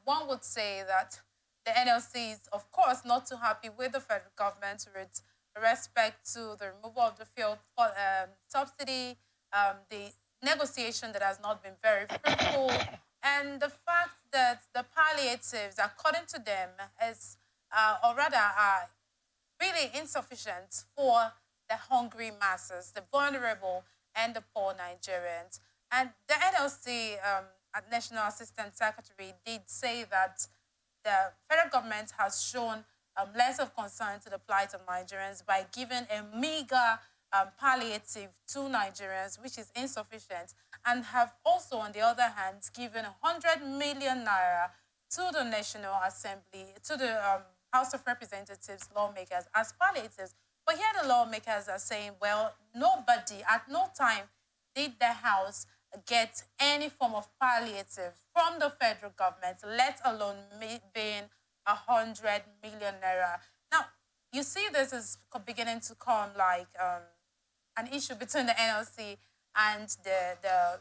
one would say that the NLC is, of course, not too happy with the federal government with respect to the removal of the fuel subsidy, the negotiation that has not been very fruitful, and the fact that the palliatives, according to them, is or rather are really insufficient for the hungry masses, the vulnerable, and the poor Nigerians. And the NLC, National Assistant Secretary, did say that the federal government has shown less of concern to the plight of Nigerians by giving a meager palliative to Nigerians, which is insufficient, and have also, on the other hand, given 100 million naira to the National Assembly, to the House of Representatives lawmakers as palliatives. But here the lawmakers are saying, well, nobody at no time did the House get any form of palliative from the federal government, let alone being 100 million naira. Now, you see this is beginning to come like an issue between the NLC and the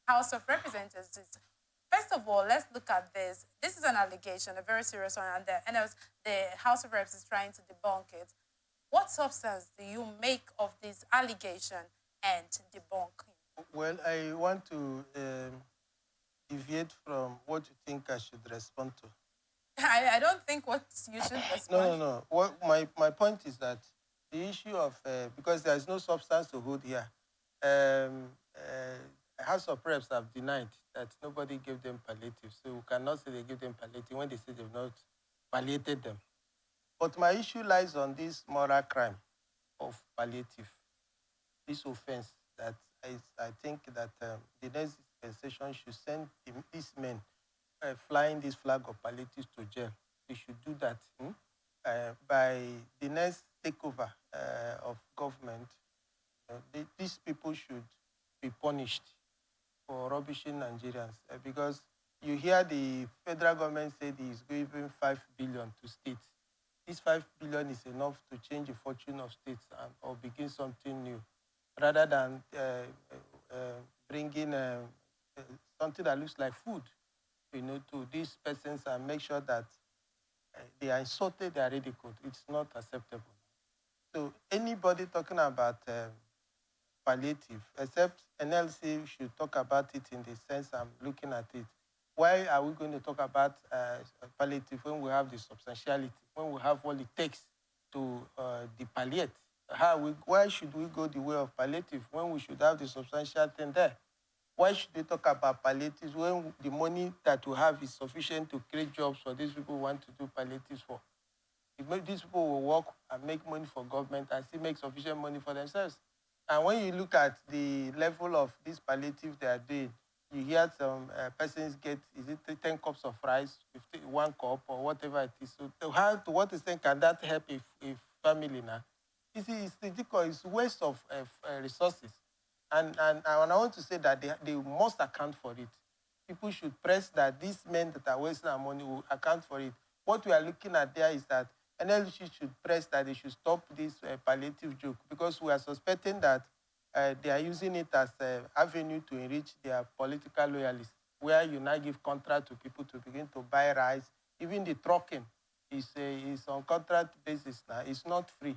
House of Representatives. First of all, let's look at this. This is an allegation, a very serious one, and the House of Reps is trying to debunk it. What substance do you make of this allegation and debunking? Well, I want to deviate from what you think I should respond to. I don't think what you should respond. No. What my point is that the issue of because there is no substance to hold here. House of Reps have denied that nobody gave them palliative, so we cannot say they give them palliative when they say they've not palliated them. But my issue lies on this moral crime of palliative, this offense that I think that the next dispensation should send these men flying this flag of palliatives to jail. They should do that by the next takeover of government. These people should be punished for rubbishing Nigerians because you hear the federal government say is giving 5 billion to states. This 5 billion is enough to change the fortune of states or begin something new, rather than bringing something that looks like food, to these persons and make sure that they are insulted, they are ridiculed. It's not acceptable. So anybody talking about palliative, except NLC should talk about it in the sense I'm looking at it. Why are we going to talk about palliative when we have the substantiality, when we have what it takes to palliate? Why should we go the way of palliative when we should have the substantial thing there? Why should we talk about palliatives when the money that we have is sufficient to create jobs for these people who want to do palliatives for? These people will work and make money for government and still make sufficient money for themselves. And when you look at the level of this palliative they are doing, you hear some persons get, 10 cups of rice, 1 cup or whatever it is. So to what extent can that help a family now? You see, it's ridiculous. It's waste of resources. And I want to say that they must account for it. People should press that these men that are wasting our money will account for it. What we are looking at there is that NLC should press that they should stop this palliative joke because we are suspecting that they are using it as an avenue to enrich their political loyalists, where you now give contract to people to begin to buy rice. Even the trucking is on contract basis now. It's not free.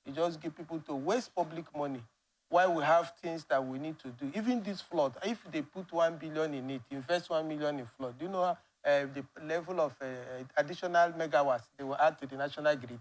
You just give people to waste public money while we have things that we need to do. Even this flood, if they put 1 billion in it, invest 1 million in flood, do you know the level of additional megawatts they will add to the national grid?